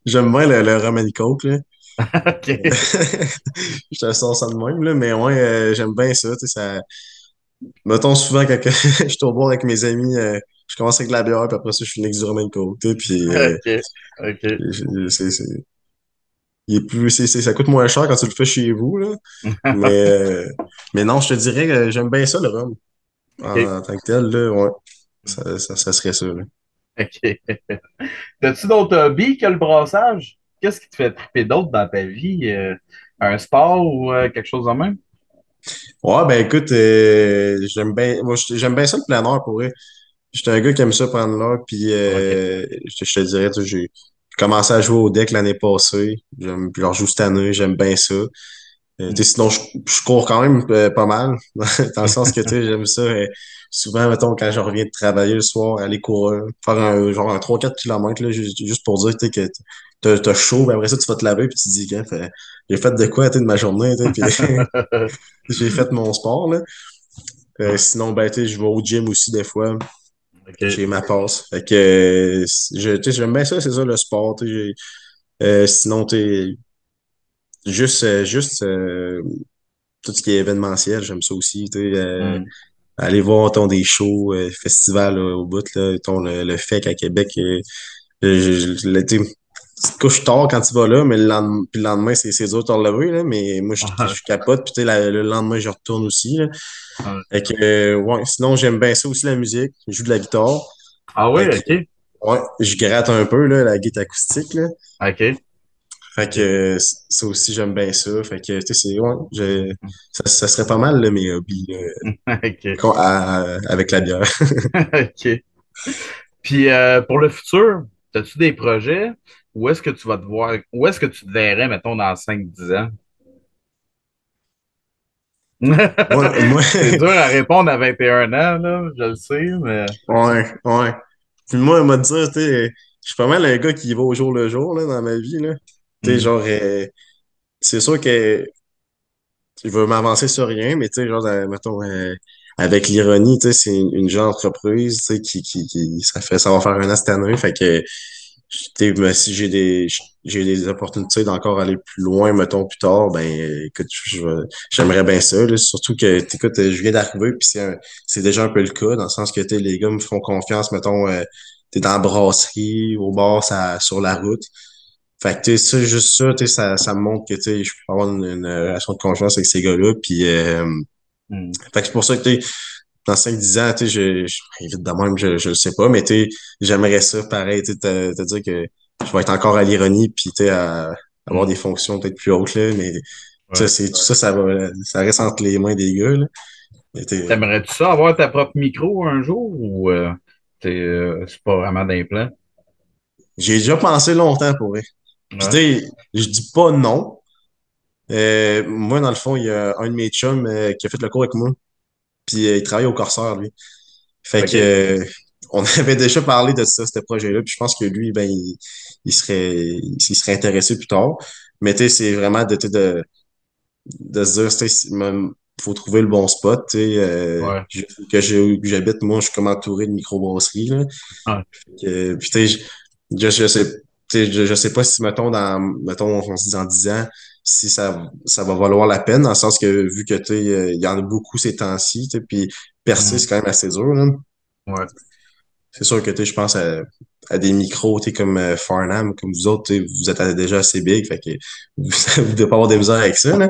Speaker 2: j'aime bien le rum and coke, là.
Speaker 1: OK.
Speaker 2: Je te sens ça de même, là, mais ouais, j'aime bien ça, tu sais, ça. Mettons souvent quand je suis au bar avec mes amis, je commence avec de la bière, puis après ça, je finis avec du rum and coke, tu sais, puis
Speaker 1: OK. OK.
Speaker 2: c'est, il est plus, ça coûte moins cher quand tu le fais chez vous, là. Mais, euh, mais non, je te dirais que j'aime bien ça, le rhum.
Speaker 1: OK.
Speaker 2: En tant que tel, là, ouais.
Speaker 1: Hmm.
Speaker 2: Ça serait ça, là.
Speaker 1: OK. T'as-tu d'autres hobbies que le brassage? Qu'est-ce qui te fait triper d'autre dans ta vie? Un sport ou quelque chose de même?
Speaker 2: Ouais, ben écoute, j'aime bien ça le plein air pour vrai. J'étais un gars qui aime ça prendre l'air, puis
Speaker 1: OK.
Speaker 2: je te dirais, tu sais, j'ai commencé à jouer au deck l'année passée. Puis je rejoue cette année, j'aime bien ça. Tu
Speaker 1: Mm.
Speaker 2: sais, sinon, je cours quand même pas mal, dans le sens que tu sais, j'aime ça. Souvent, mettons, quand je reviens de travailler le soir, aller courir, faire genre un 3-4 kilomètres là, juste pour dire tu sais, que t'as chaud, puis après ça, tu vas te laver, puis tu te dis, quand j'ai fait de quoi tu sais, de ma journée, tu sais, puis j'ai fait mon sport. Là.
Speaker 1: Ouais.
Speaker 2: Sinon, ben, tu sais, je vais au gym aussi des fois.
Speaker 1: OK.
Speaker 2: J'ai ma passe. Fait que tu sais, j'aime bien ça, c'est ça le sport. Tu sais, sinon, tu sais, juste tout ce qui est événementiel, j'aime ça aussi. Tu sais,
Speaker 1: Mm.
Speaker 2: aller voir ton, des shows, festivals là, au bout, là, ton, le FEC à Québec. Tu te couches tard quand tu vas là, mais puis le lendemain, c'est dur de te relever, là, mais moi,
Speaker 1: Ouais.
Speaker 2: je capote, puis tu sais, le lendemain, je retourne aussi. Là.
Speaker 1: Ouais.
Speaker 2: Fait que, ouais, sinon, j'aime bien ça aussi, la musique. Je joue de la guitare.
Speaker 1: Ah oui,
Speaker 2: Fait que,
Speaker 1: OK.
Speaker 2: ouais, je gratte un peu, là, la guitare acoustique, là.
Speaker 1: OK.
Speaker 2: Fait que,
Speaker 1: OK.
Speaker 2: ça aussi, j'aime bien ça. Fait que, tu sais, ouais, ça serait pas mal, là, mes hobbies, là,
Speaker 1: OK.
Speaker 2: avec la bière.
Speaker 1: OK. Puis pour le futur, as-tu des projets? Où est-ce que tu vas te voir? Où est-ce que tu te verrais, mettons, dans 5 10 ans?
Speaker 2: Moi,
Speaker 1: C'est dur à répondre à 21 ans, là, je le sais, mais.
Speaker 2: ouais, ouais. Puis moi, on m'a dit, tu sais, je suis pas mal un gars qui va au jour le jour, là, dans ma vie, là. Tu sais,
Speaker 1: Hmm.
Speaker 2: genre, c'est sûr que je veux m'avancer sur rien, mais tu sais, genre, mettons, avec l'ironie, tu sais, c'est une jeune entreprise, tu sais, ça va faire un an cette année, fait que, tu sais, mais si j'ai des opportunités d'encore aller plus loin, mettons, plus tard, ben, écoute, j'aimerais bien ça, là, surtout que, écoute, je viens d'arriver, puis c'est déjà un peu le cas, dans le sens que, tu sais, les gars me font confiance, mettons, t'es dans la brasserie, au bar, sur la route. Fait que, tu sais, juste ça, tu sais, ça me montre que, tu sais, je peux avoir une relation de confiance avec ces gars-là. Puis,
Speaker 1: Hmm.
Speaker 2: fait que c'est pour ça que, tu sais, dans 5 10 ans, tu sais, vite de même, je le sais pas, mais, tu sais, j'aimerais ça, pareil, tu sais, te dire que je vais être encore à l'ironie, puis, tu sais, avoir
Speaker 1: Hmm.
Speaker 2: des fonctions peut-être plus hautes, là, mais,
Speaker 1: Ouais.
Speaker 2: tout ça, ça reste entre les mains des gars, là. Mais, tu sais,
Speaker 1: T'aimerais-tu ça avoir ta propre micro un jour ou c'est pas vraiment d'un plan?
Speaker 2: j'ai déjà pensé longtemps pour vrai. Puis, tu
Speaker 1: Ouais.
Speaker 2: sais, je dis pas non. Moi, dans le fond, il y a un de mes chums qui a fait le cours avec moi. Puis il travaille au Corsair, lui. Fait que
Speaker 1: OK.
Speaker 2: on avait déjà parlé de ça, ce projet-là. Puis je pense que lui, ben, il serait intéressé plus tard. Mais tu sais, c'est vraiment de se dire, tu sais, faut trouver le bon spot. Tu sais,
Speaker 1: Ouais.
Speaker 2: où j'habite, moi, je suis comme entouré de microbrasseries, là.
Speaker 1: Ouais.
Speaker 2: Puis tu sais, je sais, tu sais, je sais pas si, mettons, on se dit dans 10 ans, si ça va valoir la peine, dans le sens que vu que, tu sais, il y en a beaucoup ces temps-ci, tu sais, puis percer,
Speaker 1: Hmm.
Speaker 2: c'est quand même assez dur, là.
Speaker 1: Ouais.
Speaker 2: C'est sûr que, tu sais, je pense à des micros, tu sais, comme Farnham, comme vous autres, tu sais, vous êtes déjà assez big, fait que vous devez pas avoir des misères avec ça, là.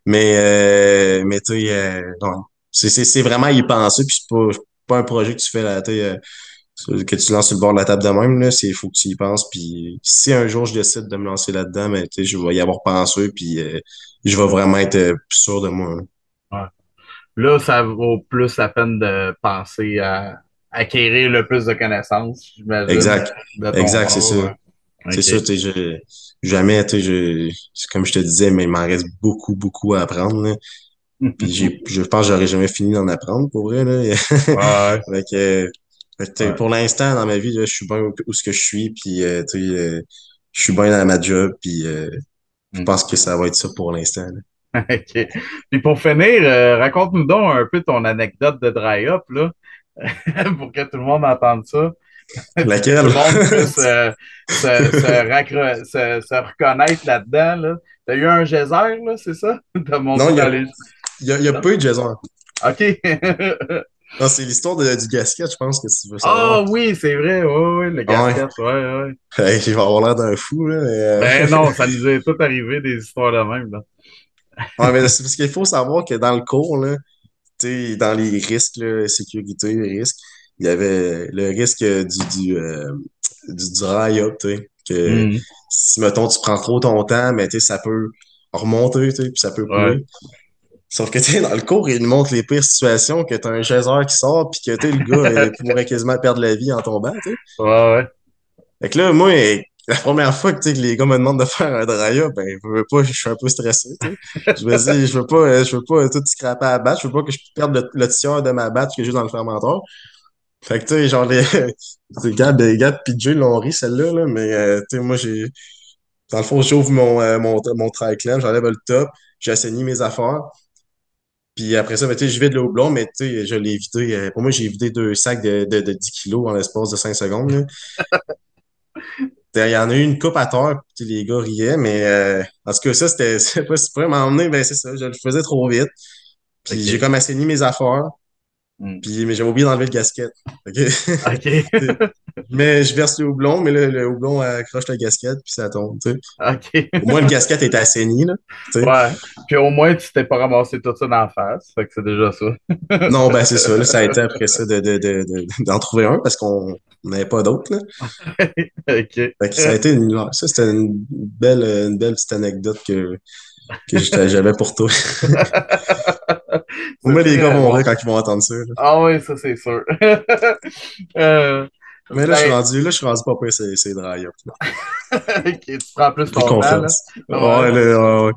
Speaker 2: Mais tu sais, non. C'est vraiment y penser, puis c'est pas un projet que tu fais là, tu sais, que tu lances sur le bord de la table de même, là, il faut que tu y penses. Puis si un jour je décide de me lancer là-dedans, ben, tu sais, je vais y avoir pensé, puis je vais vraiment être sûr de moi.
Speaker 1: Ouais. Là, ça vaut plus la peine de penser à acquérir le plus de connaissances, j'imagine,
Speaker 2: Exact.
Speaker 1: de ton
Speaker 2: Exact, c'est ça.
Speaker 1: bord. Ouais.
Speaker 2: C'est
Speaker 1: OK.
Speaker 2: ça, tu sais, jamais, tu sais, c'est comme je te disais, mais il m'en reste beaucoup, beaucoup à apprendre, là. Puis je pense que j'aurais jamais fini d'en apprendre, pour vrai, là.
Speaker 1: Ouais.
Speaker 2: Fait que, tu sais,
Speaker 1: Ouais.
Speaker 2: pour l'instant, dans ma vie, là, je suis bien où ce que je suis, puis, tu sais, je suis bien dans ma job, puis je
Speaker 1: Hmm.
Speaker 2: pense que ça va être ça pour l'instant, là.
Speaker 1: OK. Puis pour finir, raconte-nous donc un peu ton anecdote de dry-up, là, pour que tout le monde entende ça. Puis que tout
Speaker 2: Laquelle?
Speaker 1: le monde puisse se reconnaître là-dedans, là. T'as eu un geyser, là, c'est ça? T'as
Speaker 2: Non,
Speaker 1: monté dans les.
Speaker 2: il y a
Speaker 1: Non?
Speaker 2: pas eu de Jason.
Speaker 1: OK.
Speaker 2: Non, c'est l'histoire du gasket, je pense que tu veux savoir.
Speaker 1: Ah oui, c'est vrai, oui, oui, le
Speaker 2: Ouais.
Speaker 1: gasket, ouais, ouais.
Speaker 2: Hey, je vais avoir l'air d'un fou, là, mais,
Speaker 1: Ben non, ça nous est tout arrivé des histoires de même, là.
Speaker 2: ouais, mais c'est parce qu'il faut savoir que dans le cours, là, tu sais, dans les risques, là, sécurité, risques, il y avait le risque du dry-up, tu sais, que
Speaker 1: Mhm.
Speaker 2: si, mettons, tu prends trop ton temps, mais tu sais, ça peut remonter, tu sais, puis ça peut
Speaker 1: Ouais,
Speaker 2: couler. Sauf que, tu sais, dans le cours, il nous montre les pires situations, que t'as un chasseur qui sort, puis que, tu sais, le gars, il pourrait quasiment perdre la vie en tombant, tu sais.
Speaker 1: ouais, ouais.
Speaker 2: Fait que là, moi, la première fois que, tu sais, que les gars me demandent de faire un dry-up, ben, je suis un peu stressé, tu sais. Je me dis, je veux pas tout scraper à la batte, je veux pas que je perde le tiers de ma batte que j'ai dans le fermenteur. Fait que, tu sais, genre, Gab pis Jay l'ont ri, celle-là, là, mais, tu sais, moi, dans le fond, j'ouvre mon tri-clam, j'enlève le top, j'ai assaini mes affaires, puis après ça, ben, tu sais, je vide le houblon, mais, tu sais, je l'ai vidé, pour moi, j'ai vidé 2 sacs de 10 kilos en l'espace de 5 secondes, là. Il y en a eu une coupe à terre, puis les gars riaient, mais, en tout cas, ça, c'est pas si près m'emmener, ben, c'est ça, je le faisais trop vite, puis j'ai
Speaker 1: OK.
Speaker 2: comme assaini mes affaires,
Speaker 1: Hmm.
Speaker 2: puis, mais j'avais oublié d'enlever le gasket. OK?
Speaker 1: OK.
Speaker 2: Mais je verse le houblon, mais là, le houblon accroche la gasket, puis ça tombe, tu sais.
Speaker 1: OK.
Speaker 2: Au moins, le gasket est assaini, là, tu sais.
Speaker 1: Ouais. Puis au moins, tu t'es pas ramassé tout ça dans la face. Fait que c'est déjà ça.
Speaker 2: Non, ben c'est ça, là, ça a été après ça d'en trouver un, parce qu'on n'avait pas d'autres, là.
Speaker 1: OK.
Speaker 2: Fait que ça a été ça, c'était une belle petite anecdote que j'avais pour toi. Au
Speaker 1: C'est
Speaker 2: moins, les gars
Speaker 1: très
Speaker 2: vont rire
Speaker 1: bon.
Speaker 2: quand ils vont entendre ça, là.
Speaker 1: Ah oui, ça c'est sûr. Euh,
Speaker 2: Mais
Speaker 1: ben,
Speaker 2: là, je suis rendu pas pire, c'est dry up, là.
Speaker 1: OK, tu prends plus
Speaker 2: J'ai pris
Speaker 1: ton temps, là.
Speaker 2: confiance.
Speaker 1: Ouais.
Speaker 2: Ouais, là, ouais.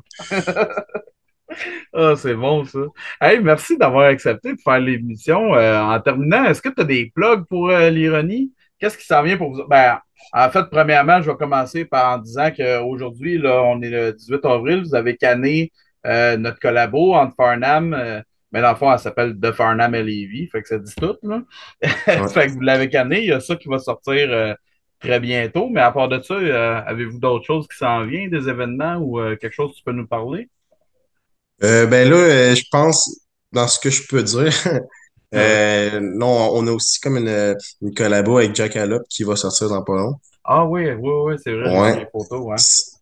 Speaker 1: Ah, c'est bon, ça. Hey, merci d'avoir accepté de faire l'émission. En terminant, est-ce que tu as des plugs pour l'ironie? Qu'est-ce qui s'en vient pour vous? Ben, en fait, premièrement, je vais commencer par en disant qu'aujourd'hui, là, on est le 18 avril, vous avez canné notre collabo entre Farnham, mais dans le fond, elle s'appelle The Farnham et Levy, fait que ça dit tout, là.
Speaker 2: Ouais.
Speaker 1: Fait que vous l'avez canné, il y a ça qui va sortir très bientôt, mais à part de ça, avez-vous d'autres choses qui s'en viennent, des événements ou quelque chose que tu peux nous parler?
Speaker 2: Ben là, je pense, dans ce que je peux dire,
Speaker 1: Ouais.
Speaker 2: non, on a aussi comme une collabo avec Jack Allop qui va sortir dans pas long.
Speaker 1: Ah oui, oui, oui, c'est vrai, j'ai vu
Speaker 2: Ouais.
Speaker 1: les photos, ouais.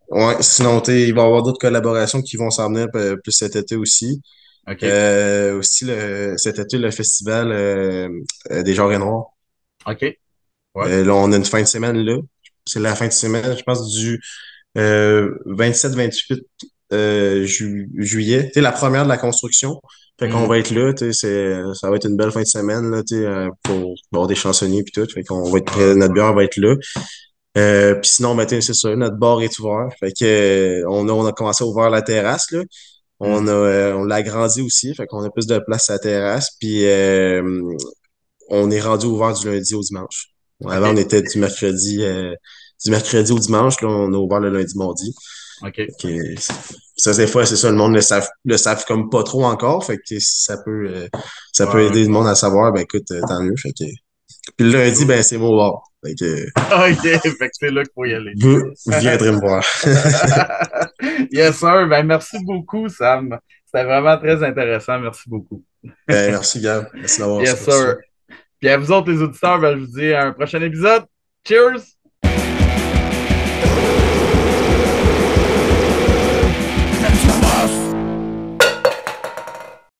Speaker 2: Ouais, sinon, il va y avoir d'autres collaborations qui vont s'en venir plus cet été aussi.
Speaker 1: OK.
Speaker 2: Aussi, cet été, le festival des Genres et Noirs.
Speaker 1: OK. Ouais.
Speaker 2: Là, on a une fin de semaine là. C'est la fin de semaine, je pense, du 27-28 juillet. Tu sais, la première de la construction. Fait qu'on
Speaker 1: Hmm.
Speaker 2: va être là, tu sais, ça va être une belle fin de semaine, là, tu sais, pour avoir des chansonniers puis tout. Fait qu'on va être
Speaker 1: Ouais.
Speaker 2: prêt, notre bière va être là. Puis sinon, ben, tu sais, c'est ça, notre bar est ouvert. Fait que, on a commencé à ouvrir la terrasse, là.
Speaker 1: Hmm.
Speaker 2: On l'a agrandi aussi, fait qu'on a plus de place à la terrasse. Puis on est rendu ouvert du lundi au dimanche. Bon, avant, on
Speaker 1: OK.
Speaker 2: était du mercredi au dimanche. Là, on a ouvert le lundi, mardi.
Speaker 1: OK.
Speaker 2: Fait que, ça, des fois, c'est ça, le monde le savent comme pas trop encore. Fait que si ça peut
Speaker 1: Ouais, ouais.
Speaker 2: aider le monde à savoir, ben écoute, tant mieux. Fait que, puis le lundi,
Speaker 1: Cool.
Speaker 2: ben c'est mon bar. Fait que
Speaker 1: OK. Fait que c'est là qu'il faut y aller.
Speaker 2: vous viendrez me voir.
Speaker 1: Yes, sir. Ben, merci beaucoup, Sam. C'était vraiment très intéressant. Merci beaucoup.
Speaker 2: Ben, merci, Gab. Merci d'avoir
Speaker 1: Yes,
Speaker 2: reçu ça.
Speaker 1: sir. Puis à vous autres, les auditeurs, ben, je vous dis à un prochain épisode. Cheers!